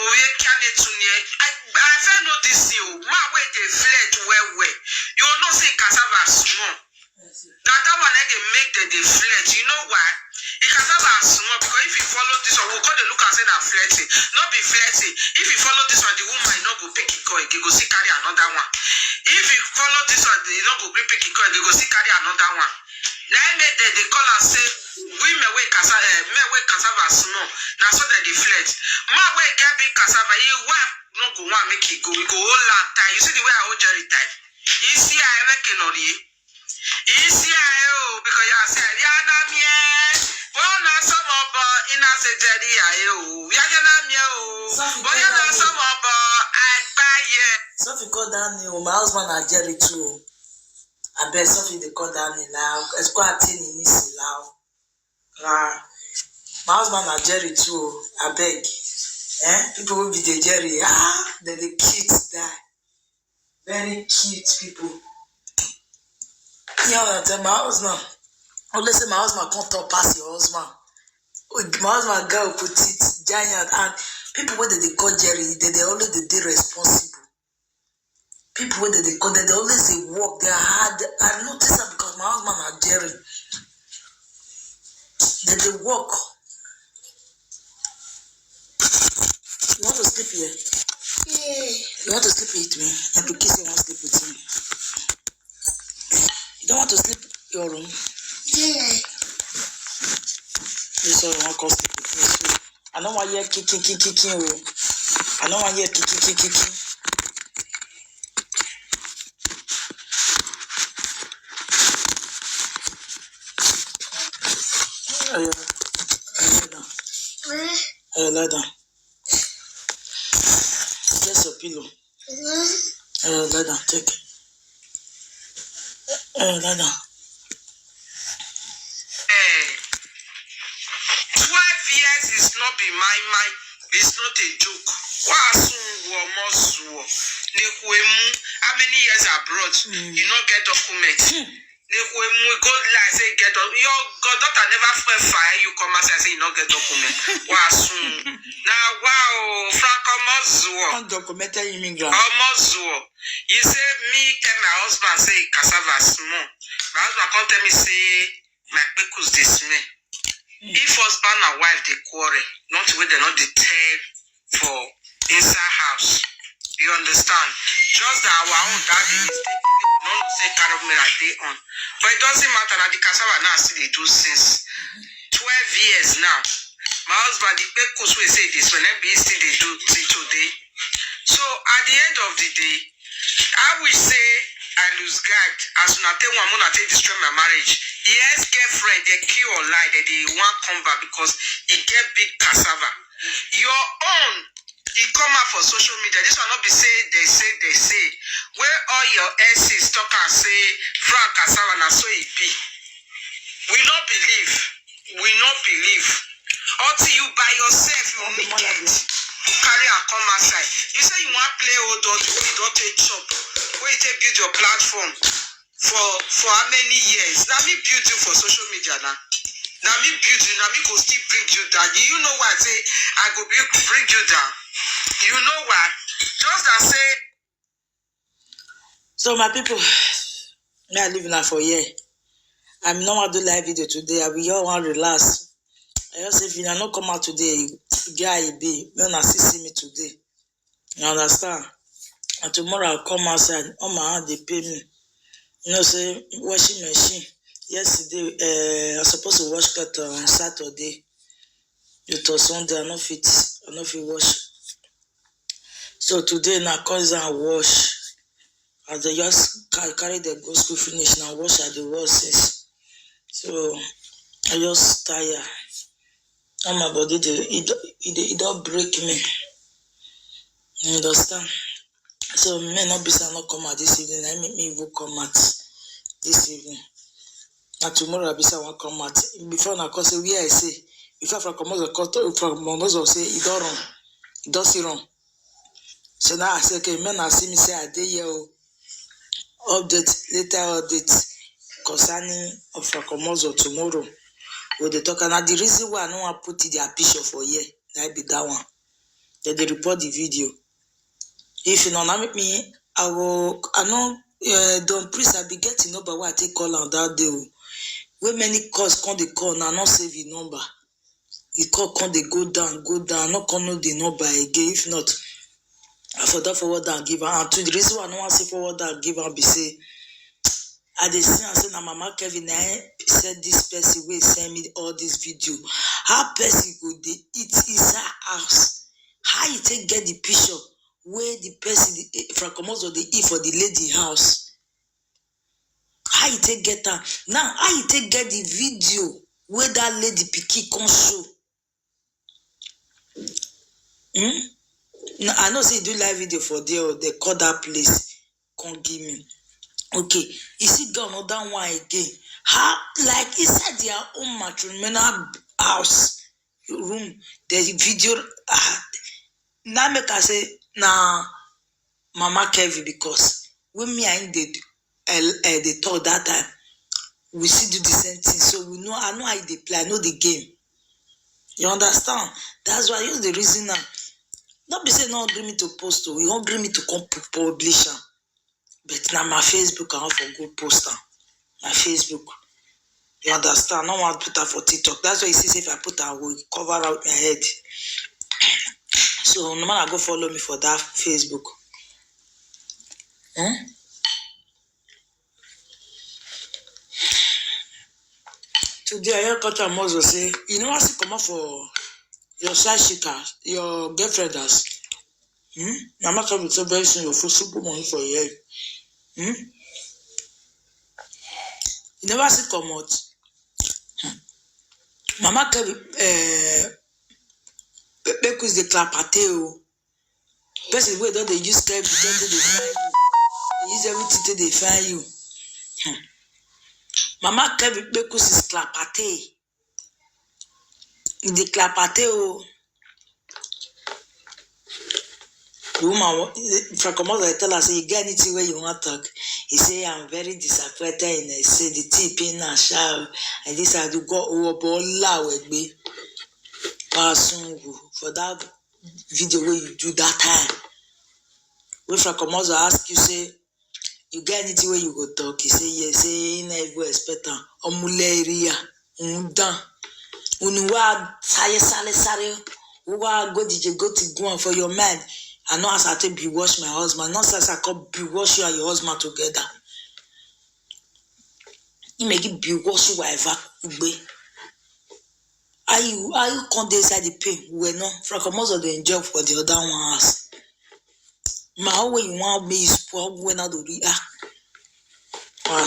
Oye can it to me. I feel no this you. My way they fled well. You know say cassava small. That one they make they flirt. You know why? It cassava small because if you follow this one, we'll call the look and say that flirting. Not be flirting. If you follow this one, the woman not go pick it coin. They go see carry another one. If you follow this one, they not go pick it coin. They go see carry another one. Now they call and say women way cassava small. Now so that they flirt. My way get big cassava. You wife not go want make it go. We go all that time. You see the way I hold Jerry type. You see I reckon on you. Because you said, Yana mie, well, not some of in a city. Yana mie, but you're not some of I buy ye. Sophie called down my husband are Jerry too. I bet Sophie they call down now. It's quite a thing in this now. My husband are Jerry too. I beg. People will be the Jerry. Then the kids die. Very cute people. Yeah, tell my husband. Oh, listen, my husband can't talk past your husband. My husband girl put it giant and people whether they call Jerry, they always they responsible. People whether they call they always they work, they are hard. I notice that because my husband are Jerry. They work. You want to sleep here? Yeah. You want to sleep with me? You have to kiss you, want to sleep with me. You don't want to sleep in your room? Yeah. This one won't cost sleep with me. So I don't want you kicking. I don't want you kicking. Lie down. Just your pillow. Lie down. Take it. Lie down. 12 years is not be my mind. It's not a joke. How many years abroad? You not get documents. We go like say get your daughter never fire you come and say you not get document. Now wow, Franco Mozuo. Undocumented immigrant. You say me tell my husband say cassava small. My husband come tell me say my pickles they smell. If husband and wife they quarrel, not where they not they tell for inside house. You understand? Just that our own daddy is no say kind of me like they on. But it doesn't matter that the cassava now still they do since 12 years now. My husband the pickles will say this when they still they do till today. So at the end of the day, I will say I lose guard as soon as I want to destroy my marriage. Yes, girlfriend, they kill or lie that they want come back because he get big cassava. Your own He come out for social media. This will not be say. Where all your exes talk and say, Frank Kasala, na so it be. We not believe. Until you by yourself, you naked. You carry and come outside. You say you want play old dog, you don't take chop. Where you take build your platform for how many years? Now me build you for social media now. Now me build you, now me go still bring you down. You know why I say I go bring you down? You know why? Just that say. So my people, me I live now for here. I'm not going to do live video today. I will all want to relax. I just say if you not come out today, guy be, you not see me today. You understand? And tomorrow I'll come outside. On my hand they pay me. You know, say washing machine. Yesterday, I supposed to wash cut on Saturday. It was Sunday. I not fit wash. So today now cause I wash. As they just carry the go school finish now wash at the wash since. So I just tired. And my body it don't break me. You understand? So may not be not come out this evening. I make me even come out this evening. And tomorrow I be say I want come out. Before I call say where I say if I come out from Momozo say it don't wrong. It don't see wrong. So now I say okay, men I see me say I did here later update concerning of Rakomozo tomorrow. With the talk and the reason why I don't want to put their picture for here, that be that one. Then they report the video. If you don't make me, I know Don Priest I be getting number why I take call on that day. When many calls come they call now not save the number. The call come they go down, not come know the number again. If not, I forward and give her. And to the reason why I don't want to say forward and give her be say I dey see and say na Mama Kevin said this person will send me all this video. How person go dey eat inside house? How you take get the picture where the person from Komodo dey eat for the lady house? How you take get that? Now how you take get the video where that lady pikin come show? Now, I know say you do live video for there or they call that place. Come give me. Okay, you see go another one again. How like inside their own matrimonial house room, the video now make I say now Mama Kevin because when me and they talk that time, we see do the same thing. So we know I know how they play, I know the game. You understand? That's why use the reason now. Not be say no agree me to post, we don't agree me to come publish. But now my Facebook, I want for good poster. My Facebook. You understand? I don't want to put her for TikTok. That's why you see if I put her, I will cover out my head. So no man go follow me for that Facebook. Today I hear Kocha Mozo say, you know what come up for your side shakers, your girlfrienders. Mama come with so very soon your full super money for your head. You never see come out. Mama Kevin because the clapateo. Person where don't they use Kevin to define you. They use everything to define you. Mama Kevin because is clapate. In the clapateo. The woman Fracomosa tell her say you get anything where you want to talk. He say I'm very disappointed in it. Say the tip in a shower and this I do go over la with me. For that video where you do that time. When Fracomosa ask you say you get anything where you go talk, he say yes, say never expect am. Omuleria undan. Unuwa sare. Uwa go DJ go to go on for your man. I know as I take be wash my husband, not as I come be wash you and your husband together. You make it be wash you whatever ube. Are you come there inside the pain? We no most of the enjoy for the other one house. My way you want me is poor when I do react. I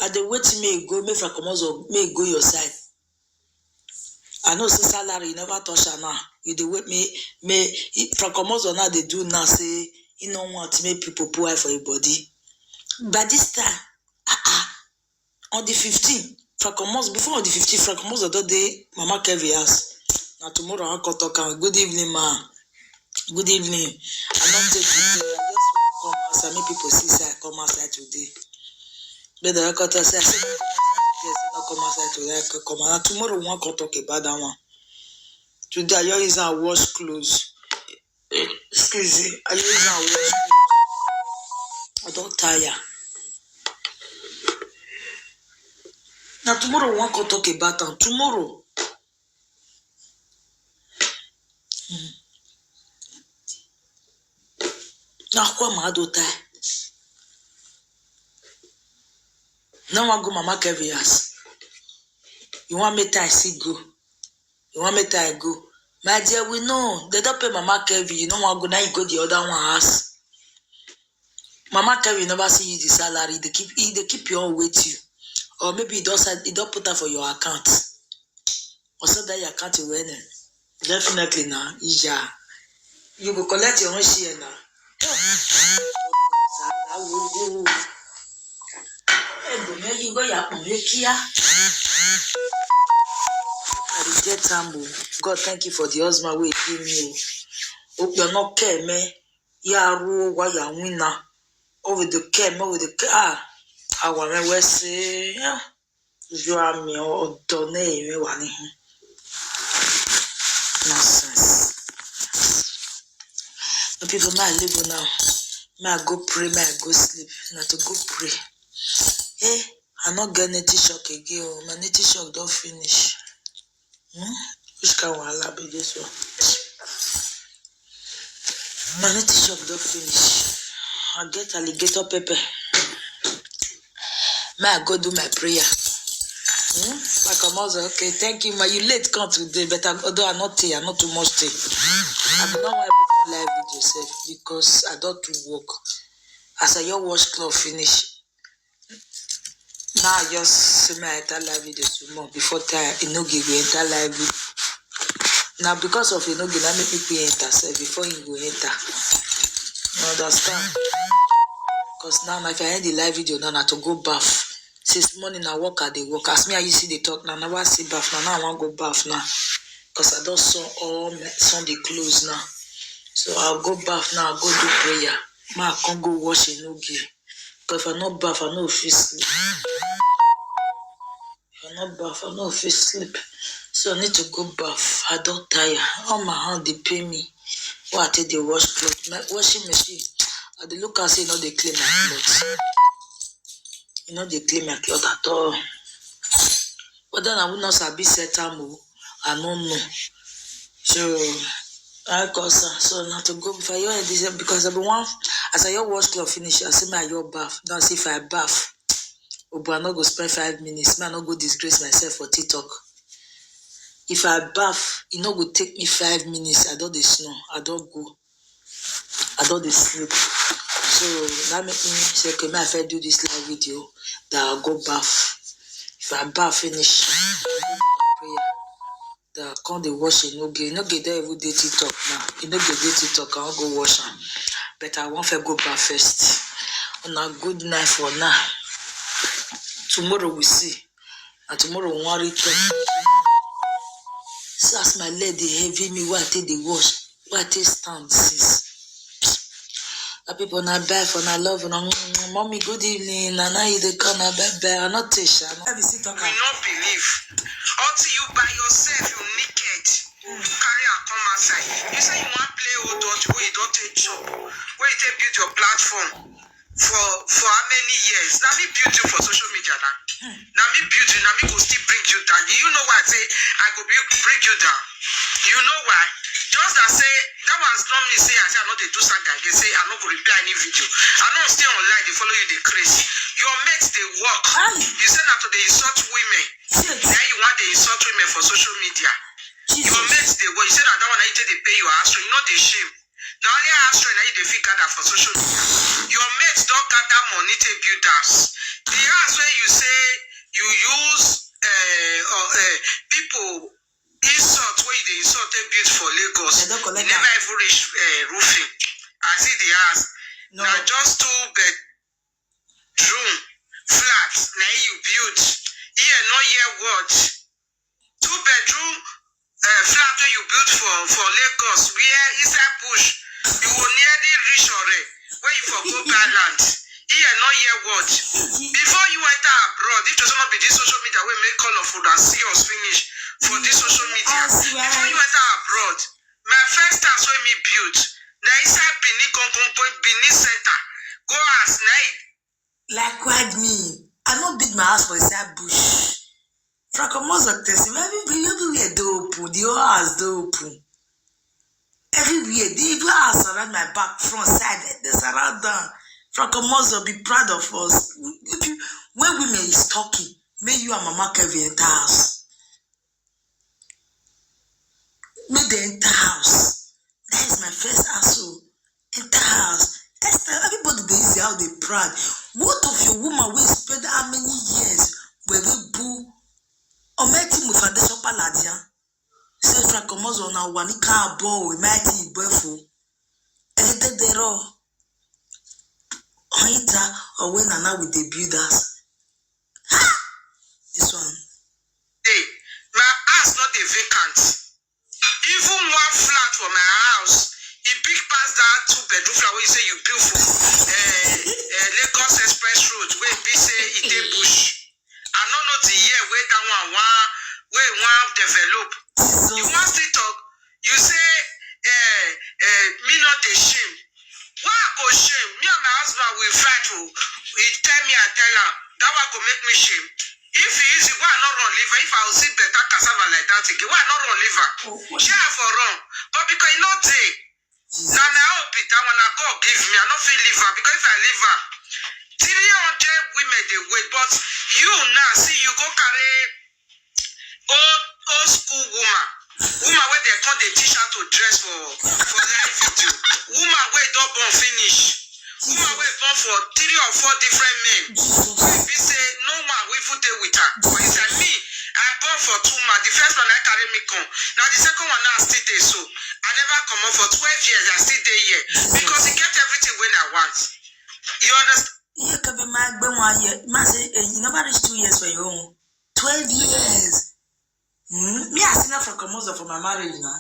the wait me go make Fracomoso may go your side. I know say salary you never touch her now. You dey wait me from commerce now they do now say you don't want to make people poor for your body. But this time, on the 15th, from commerce before on the 15th, from commerce the day Mama Kevin house. Now tomorrow I can talk. Good evening, ma. Good evening. I don't take today. I just want to come outside. Make people see say I come outside today. But the record say I said not come outside today. I can come out. Tomorrow we want to talk about that one. Today I use our wash clothes. Excuse me. I use our wash clothes. I don't tire. Now tomorrow we want to talk about that. Tomorrow. Now who am I do tie? Now I go Mama Kevin house. You want me to see go? You want me to go? My dear, we know. They don't pay Mama Kevin. You don't want to go now, you go the other one house. Mama Kevin never see you the salary. They keep your own with you. Or maybe it don't put that for your account. Or so that your account will win. Definitely now. Yeah. You go collect your own share now. You go your I get time. God, thank you for the husband we give me. Hope you're not care, me. Ya ru wa ya winner. Over the care, me with the car. I want to say, yeah. You are me or donate me one. Nonsense. The people might live now. May I go pray, may I go sleep. Not to go pray. Hey, I not get native shock again. My native shock don't finish. Which can wahala be this one? My native shock don't finish. I get alligator pepper. May I go do my prayer? My commander, okay, thank you. Ma, you late come today, but although I'm not here, I'm not too much tea. I don't want everything live with yourself because I don't do work. As I your wash cloth finish. Now I just see my entire live video tomorrow before time Inogi go enter live video. Now because of Inogi, that make people enter self before you go enter. You understand? Because now if I end the live video, now I have to go bath. Since morning I work at the work. As me I used to see the talk now. Now I see bath now. Now I want to go bath now. Because I don't saw all my Sunday clothes now. So I'll go bath now. I'll go do prayer. Ma I can't go wash Inogi. Because if I not bath, I know if you sleep. If I not bath, I know if you sleep. So I need to go bath. I don't tire. All my hand they pay me. Why I take the wash clothes? My washing machine. I dey look and say, they clean my clothes. They clean my clothes at all. But then I will not sabi set time. I don't know. So I cause so not to go before you this because I be one as I your wash clothes finish, I say my your bath. Now see if I bath. But I not go spend 5 minutes. Man, I not go disgrace myself for TikTok. If I bath, it not go take me 5 minutes. I don't snow. I don't go. I don't sleep. So that make me say, okay, may I first do this live video that I'll go bath. If I bath finish, prayer. That I can't wash it. No get there every day TikTok now. You know get there TikTok. I'll go wash them. But I want to go bath first. On a good night for now. Tomorrow we see. And tomorrow we want to return. So as my leg they heavy me, why I take the wash? Why I take stand since? People not bad for not love and mommy good evening and now you they come na bad I'm not Tisha. We not believe until you by yourself you naked you carry and come outside. You say you want play old dodge where you don't take job where you take build your platform for how many years? Now me build you for social media now. Now me build you, now me go still bring you down. You know why I say I go bring you down? You know why? Just that say that was not me say I say I know they do saga. They say I not go reply any video. I know stay online, they follow you the crazy. Your mates they work. You say that to they insult women. Now you want they insult women for social media. Your mates they work. You say that one I they pay you astro, you know they shame. Now only astro now you they feel gather for social media. Your mates don't gather money to build house. The house where you say you use people is resort they built for Lagos. They don't collect He never even reach roofing. I see the house. No. Now just 2 bedroom flats. Now you built. Here no year what? 2 bedroom flat where you built for Lagos. Where is that bush? You will nearly reach already. Where you for go Garland. Here no year what? Before you enter abroad, it does not be this social media will make call of food and see us finish for this social media. Before you enter abroad, my first house when me built, now inside Benin Center. Go ask night. Likewise me. I not build my house for inside bush. Francomoso test everywhere dope. The whole house dope. Everywhere, the even house around my back, front, side, they surround them. Francomoso, be proud of us. If you, when women is talking, may you and Mama Kevin enter house. May they enter house. That is my first asshole. Enter house. Esther, everybody they see how they proud. What of your woman will spend how many years where we boo or met him with foundation paladia? Say Francomoso na one car ball we might eat buffalo. Edero. Oita or when and now with the builders. This one. Hey, my house not a vacant. Even one flat for my house, it big past that 2 bedroom flat where you say you build for Lagos Express Road where be say it a bush. I don't know the year where that one develop. You want to talk? You say me not the shame. Why I go shame? Me and my husband will fight. He tell me, I tell her that one go make me shame. If he use it, why not run liver? If I will see better cassava like that again, why not run liver? Share for wrong. But because you know they now my hope it that when I God give me, I not feel liver because if I liver 300 women they wait, but you now see you go carry old school woman where they come they teach her to dress for live video. Woman where don't born finish. Woman where born for 3 or 4 different men. We say no man we put it with her. But it's like me, I born for 2 man. The first one I carry me come. Now the second one now still there so. I never come up for 12 years. I still there here because he kept everything when I want. You understand? You can be my Ben 1 year. Man say you never reach 2 years for your own. 12 years. Me I seen from Francomoso for my marriage now.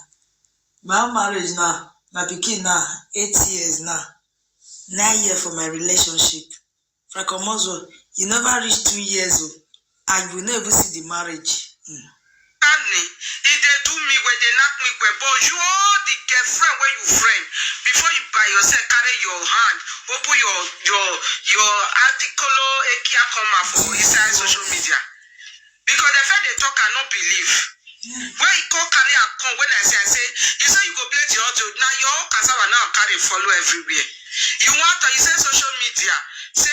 My marriage now. My pikin now. 8 years now. 9 years for my relationship. Francomoso, you never reach 2 years old, and you will never see the marriage. If they do me where they knock me where, but you all the girlfriend where you friend before you buy yourself carry your hand, open your article ekia come out for inside social media. Because the fact they talk cannot believe. When you call carry and come, when I say, you say you go play the audio, now your cassava now carry follow everywhere. You want to, you say social media, say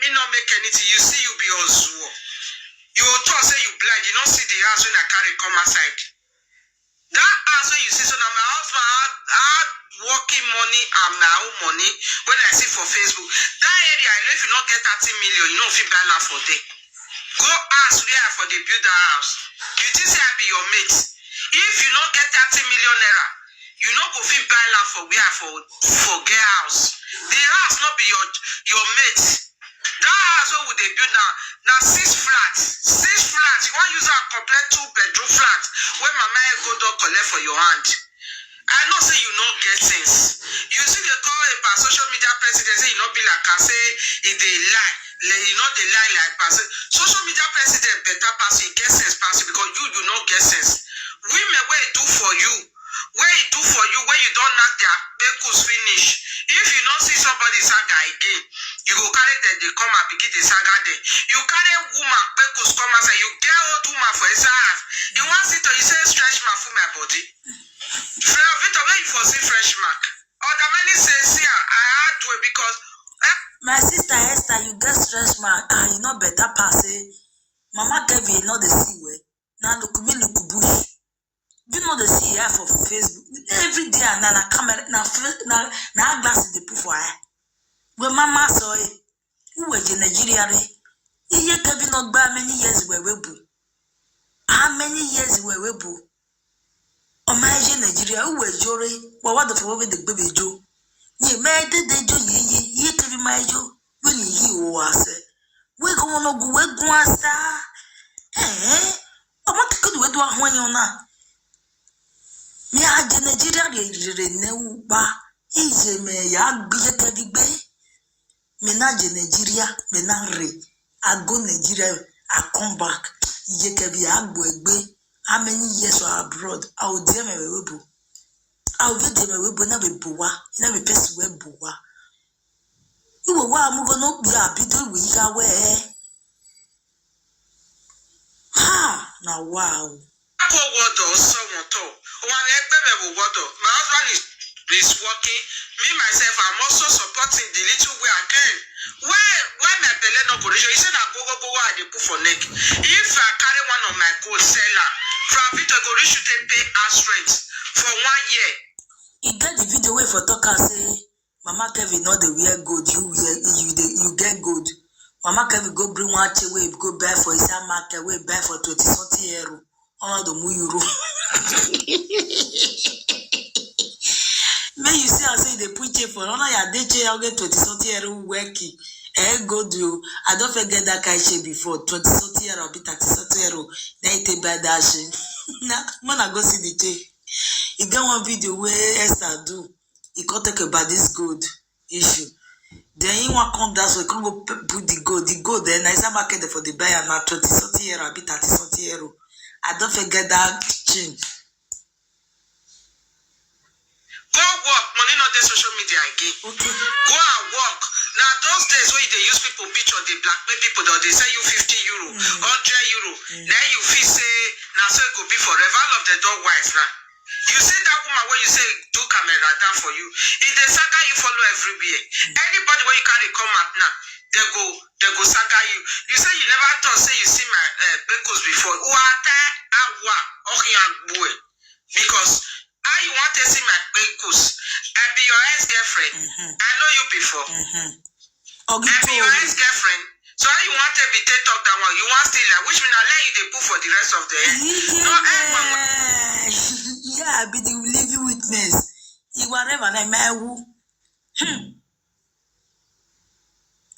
me not make anything, you see you be on Zoom. You talk say you blind, you don't see the house when I carry come outside. That house when you see, so now my husband had working money and my own money when I see for Facebook. That area, I know if you not get 30 million, you know if you buy now for day. Go ask where for the build the house. You think say I be your mate. If you not get 30 million naira, you not go fit buy land for where for get house. The house not be your mate. That house what would they build now 6 flats. 6 flats. You want use a complete 2 bedroom flat when mama go down collect for your hand. I know say you not get sense. You see they call a social media president say you not be like I say if they lie. You know they lie like pass. Social media president better pass you get sense pass because you not get sense. Women where it do for you, when you don't knock their bakos finish. If you don't see somebody saga again, you go carry them, they come and begin the saga there. You carry woman bakos come and say you get old woman for his house. You want see to you say stretch mark for my body. Victor, where you for see fresh mark? Or the many say see I had to it because My sister Esther, you get stress mark, and you know better pass it. Mama Kevin, not the see way. Now look me look bush. You know the see here for Facebook. Every day and now camera now glasses they put for her. When mama saw it, who was in Nigeria? You Kevin not by many years where we boo. How many years where we boo? Omaje Nigeria, who were Jory, well, what the for the baby Joe? Ye made the Joe, ye to be my Joe, when he was. We go on go with Guasta. Eh? I want to go with one when you're not. Me, I did Nigeria, no ba. Easy me, ya be a heavy bay. Me na Nigeria, me na re. I go Nigeria, I come back. Ye can be a boy. How many years are abroad? I will dear my webo. I will get my webo, never boa, never best web boa. You will want move on, be a bit of week away. Ha! Now, wow. Water, someone told. One egg water. My husband is working. Me, myself, I'm also supporting the little way I can. Why my belly no go? You said I go and they put for neck. If I carry one of my gold seller, from Victor go reach to pay us rent for 1 year. You get the video where for talk and say, Mama Kevin, not the wear gold, you get gold. Mama Kevin go bring one chair where go buy for his market, where buy for 20 euro. On the euro. May you see, I say they put it for honor ya day chair, I'll get 20 euro working. Go do. I don't forget that kind shit before 20 euro, be 30 euro. Then you buy that shit. Nah, man, I go see the chair. You get one video where Esther do. He can't talk about this gold issue. Then he want come down so he can't go put the gold. The gold then I say market for the buyer now 20 euro, be 30 euro. I don't forget that change. Go work, money not the social media again. Okay. Go and work. Now those days when they use people picture, they blackmail people, they say you 50 euro, 100 euro. Then you feel say, now so it could be forever. All of the dog wise now. You see that woman where you say do camera down for you. If they saga you follow everywhere. Anybody where you carry come out now, they go saga you. You say you never thought say you see my pickles before. Because how you want to see my pickles? I be your ex-girlfriend. I know you before. I be your ex-girlfriend. So how you want to be take talk that one? You want still like which mean I let you they put for the rest of the year. No, yeah, I be the living witness. You whatever I may woo.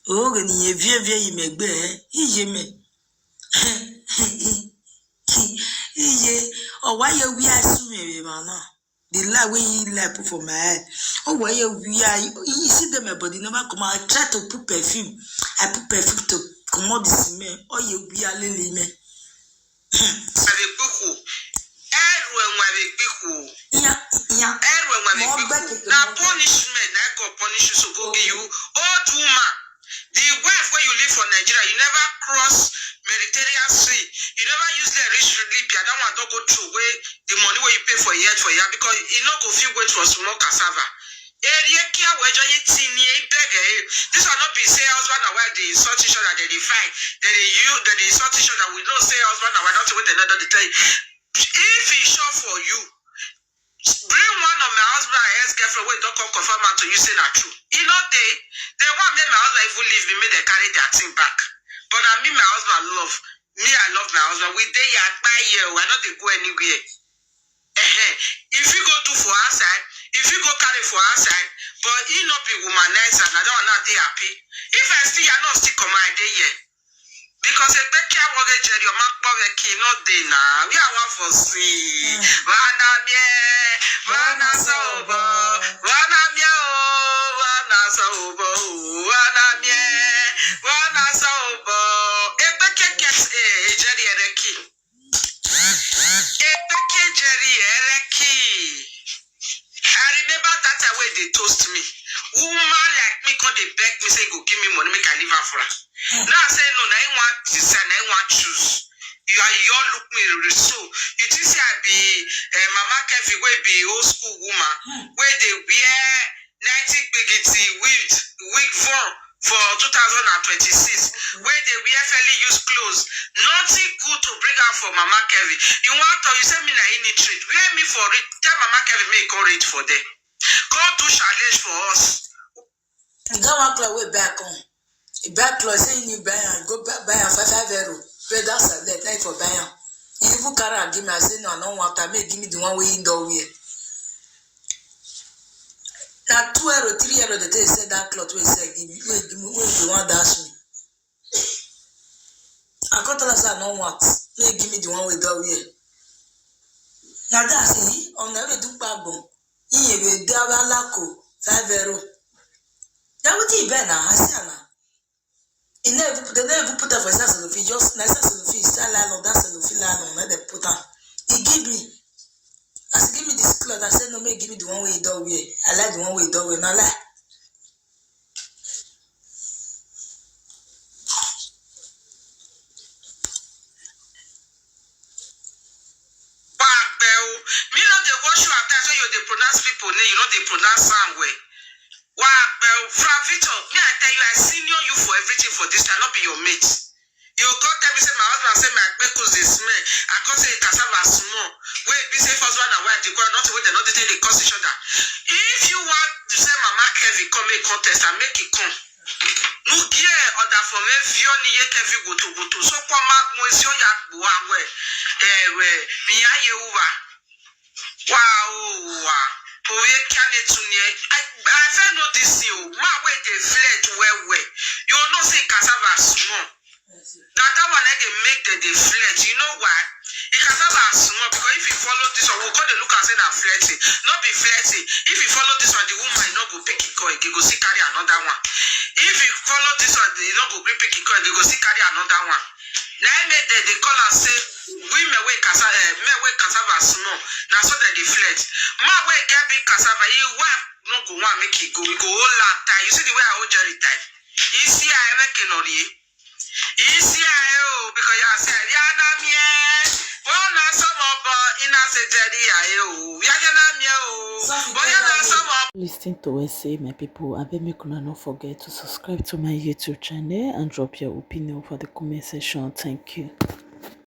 Oh, and ye you may be. He me. Oh, why you we assuming, man? The lie when you lie put for my head. Oh, why you see them, but you never come. I try to put perfume. I put perfume to come out the cement. Oh, you be a lily me. Yeah. Now punishment, I go punish you, so go give you. Old woman, the wife where you live for Nigeria, you never cross Mediterranean Sea. You never use the rich Libya. That one don't go through where the money where you pay for year because you not go feel wait for small cassava. This will not be say husband and wife they insult each other, they fight, then they insult each other. We don't say husband and wife, not wait another to tell you. If he short for you, bring one of my husband and ex-girlfriend where don't come confirm to you say that true. You know they want me my husband even leave me, make they carry their thing back. But I mean my husband love. Me, I love my husband. We day at my year, I know they go anywhere. If you go to for outside, if you go carry for outside, but he not be womanizer, and I don't want to happy. If I still I not still come my day yet. Because a becky mortgage your mark power key not day now. We are one for see. Wana sobo, wana mia wana sobo, wana sobo. A becky gets a jerry ereki. A becky jerry ereki. I remember that way they toast me. Woman like me come they beg me say go give me money make I live her for her. Now I say no, I want design, I want choose. You look me so. You think say I be Mama Kevin wey be old school woman where they wear 90 bigity wig for 2026 where they wear fairly used clothes. Nothing good to bring out for Mama Kevin. You want to you say me na any treat. Wear me for it. Tell Mama Kevin make go read for them. Go do challenge for us. You don't want to way back on. You back close, say you buy and go buy and 5 euro. Pay that's a night for buy. He even carry and give me. I say, no, I don't want that. Make give me the one way in the way. Now 2 euro, 3 euro, the day said that cloth will say, give me the one dash me. I can't tell us I don't want. Make give me the one with the way. Now that's it. On the way to Babon. He will do a laco, 5 euro. That would be better. I say, they never put up for Sassofi, just nice Sassofi, style on that Sassofi line, let them put up. He give me. I said, give me this cloth. I said, no, make give me the one way you don't wear. I like the one way you don't wear, not like. Me not they wash you after so you they pronounce people name, you know they pronounce sound way. Fra Victor, me I tell you, I senior you for everything for this, cannot be your mate. You go tell me say my husband say my pickles they smell. I can't say cassava small. Wait, be say first one and wife they go not wait they not they cause each other. If you want to say Mama Kevin come make contest and make it come. No gear other for me view ni ye Kevin go to so come out mo isi o ya gbo awe mi aye uwa. Wow. I know this you. My way they fled well. You not say cassava small. That one they make they fled. You know why? It cassava small because if you follow this one, we'll go to look and say that flirty. Not be flirty. If you follow this one, the woman not go pick it coin. They go see carry another one. If you follow this one, they not go pick it coin. They go see carry another one. Now I made they call and say women way cassava small. Now so that they fled. My way get big cassava. You wife no go want make it go. We go all that time. You see the way I hold Jerry time. You see I reckon on you. You see I because you said yeah na me. Well na some about in a say Jerry I yeah na me but yeah na some. Listen to us say, my people, I beg make una not forget to subscribe to my YouTube channel and drop your opinion for the comment section. Thank you.